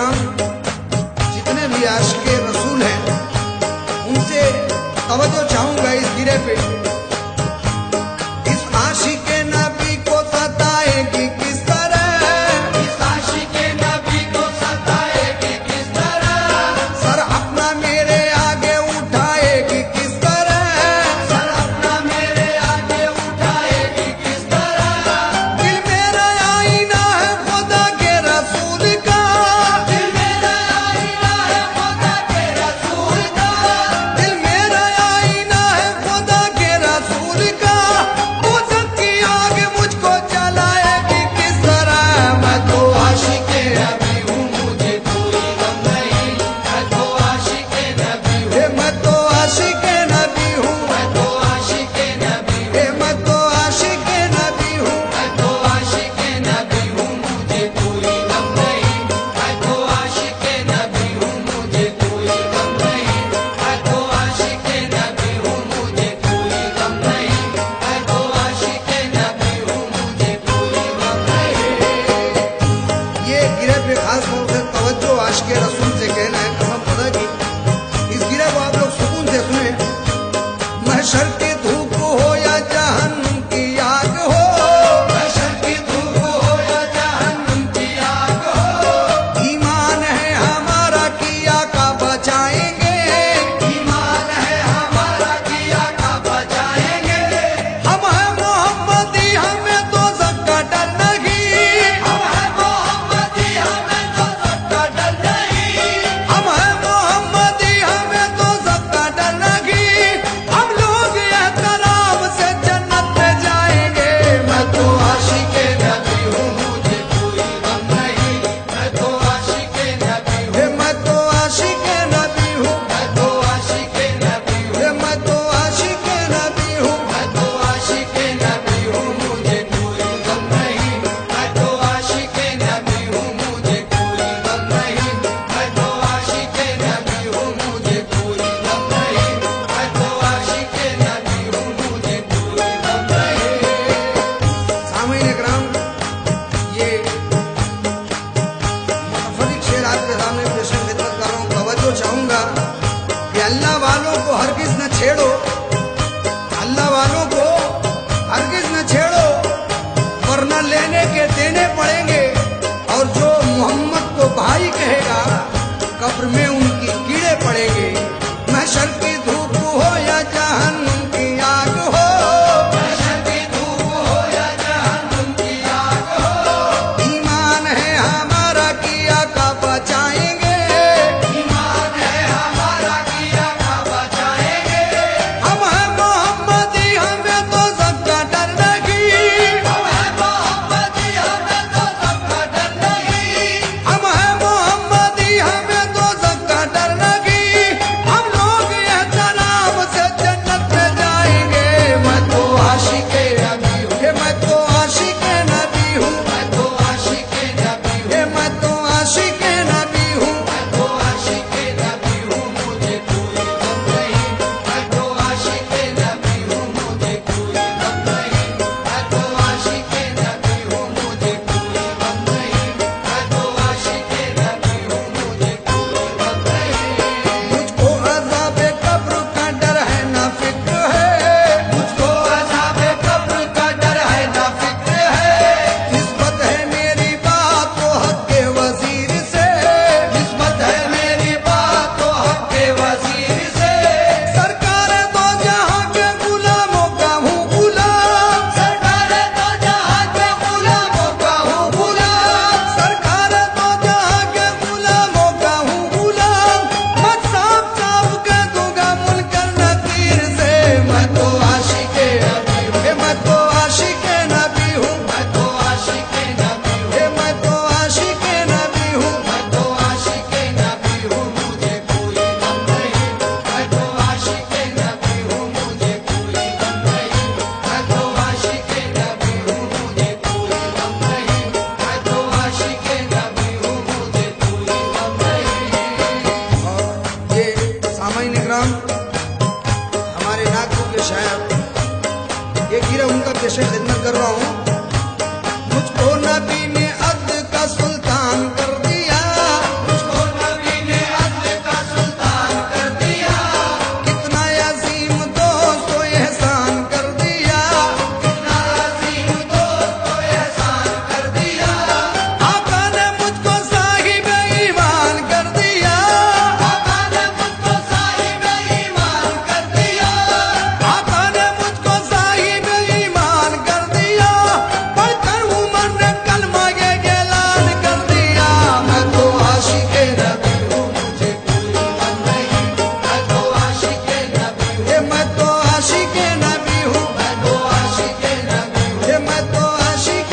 इकराम, जितने भी आशिक़े रसूल हैं उनसे तवज्जो चाहूंगा इस गिरे पे। इस आशिक़े नबी को सताएगी किस तरह, इस आशिक़े नबी को सताएगी किस तरह, सर अपना मेरे आगे उठाएगी किस तरह, सर अपना मेरे आगे उठाएगी किस तरह, दिल मेरा आईना है खुदा के रसूल का, दिल मेरा आईना है खुदा के रसूल का, दिल मेरा आईना है खुदा के रसूल का, वो सबकी आग मुझको जलाएगी किस तरह। मैं तो आशिक़े नबी हूँ मुझे कोई गम नहीं, मैं तो आशिक़े नबी हूँ, मैं तो आशिक़े नबी हूँ, मैं तो आशिक़े नबी हूँ, मैं तो आशिक़े नबी हूँ। मैं तो आशिक़े नबी हूँ मुझे कोई गम नहीं, मैं तो आशिक़े नबी हूँ मुझे कोई गम नहीं, मैं तो आशिक़े नबी हूँ मुझे कोई गम नहीं, मैं तो आशिक़े नबी हूँ मुझे कोई गम नहीं। ये गिरे पे खास तौर से तवज्जो आशिक़े रसूल से कहना है कसम खुदा की। इस गिरे को आप लोग सुकून से सुने। महशर की धूप हो या जहन्नुम की आग हो, महशर की धूप हो या जहन्नुम की आग हो, ईमान है हमारा किया का बचाएंगे, ईमान है हमारा किया का बचाएंगे, हम हैं मोहम्मदी हमें तो सबका डर नहीं, हम है मोहम्मदी हमें तो सबका डर नहीं, हम हैं मोहम्मदी हमें तो सबका डर नहीं, हम लोग एहतराम से जन्नत में जाएंगे। मैं तो आशिक़े नबी हूँ मुझे कोई गम नहीं, मैं तो आशिक़े नबी हूँ, मैं तो आशिक़े नबी हूँ, मैं तो आशिक़े नबी हूँ, मैं तो आशिक़े नबी हूँ। मैं तो आशिक़े नबी हूँ मुझे कोई गम नहीं, मैं तो आशिक़े नबी हूँ मुझे कोई गम नहीं, मैं तो आशिक़े नबी हूँ मुझे कोई गम नहीं, मैं तो आशिक़े नबी हूँ मुझे कोई गम नहीं। सामईन इकराम, ये मुतफरिक शेर आपके सामने पेश खिदमत कर रहा हूँ। तवज्जो चाहूंगा कि अल्लाह वालों को हरगिज न छेड़ो, अल्लाह वालों को हरगिज न छेड़ो, वरना लेने के देने पड़ेंगे। और जो मोहम्मद को भाई कहेगा कब्र में उनकी कीड़े पड़ेंगे। महशर की धूप हो या जहन्नुम की आग हो, महशर की धूप हो या जहन्नुम की आग हो, ईमान है हमारा किया का बचाएंगे, ईमान है हमारा किया का बचाएंगे, हम हैं मोहम्मदी हमें तो सबका डर नहीं, हम है मोहम्मदी हमें तो सबका डर नहीं, हम हैं मोहम्मदी हमें तो सबका डर नहीं, हम लोग एहतराम से जन्नत में जाएंगे। मैं तो आशिक़े नबी हूँ, मैं तो आशिक़े नबी हूँ, मैं तो आशिक़े नबी हूँ, मैं तो आशिक़े नबी हूँ। मैं तो आशिक़े नबी हूँ मुझे कोई गम नहीं, मैं तो आशिक़े नबी हूँ मुझे कोई गम नहीं, मैं तो आशिक़े नबी हूँ मुझे कोई गम नहीं, मैं तो आशिक़े नबी हूँ मुझे कोई गम नहीं। मुझको अज़ाबे कब्र का डर है ना फिक्र है, मुझको अज़ाबे कब्र का डर है ना फिक्र है, निस्बत है मेरी बात तो हक के वजीर से, निस्बत है मेरी बात तो हक के वज़ीर से, सरकार दो जहां के गुलामों का हूँ गुलाम, सरकार तो जहां के गुलामों का हूँ गुलाम, सरकार दो जहां के गुलामों का हूँ गुलाम, मैं साफ साफ कह दूंगा मुनकर नकीर से। मैं तो आशिक़े नबी हूँ, मैं तो आशिक़े नबी हूँ, मैं तो आशिक़े नबी हूँ, मैं तो आशिक़े नबी हूँ। मैं तो आशिक़े नबी हूँ मुझे कोई गम नहीं, मैं तो आशिक़े नबी हूँ मुझे कोई गम नहीं, मैं तो आशिक़े नबी हूँ मुझे कोई गम नहीं, मैं तो आशिक़े नबी हूँ मुझे कोई गम नहीं। और ये सामाईन इकराम, हमारे नागपुर के शायर, ये गिरा उनका पेश खिदमत कर रहा हूँ। मुझको नबी ने अद का सुल्तान कर दिया, मैं तो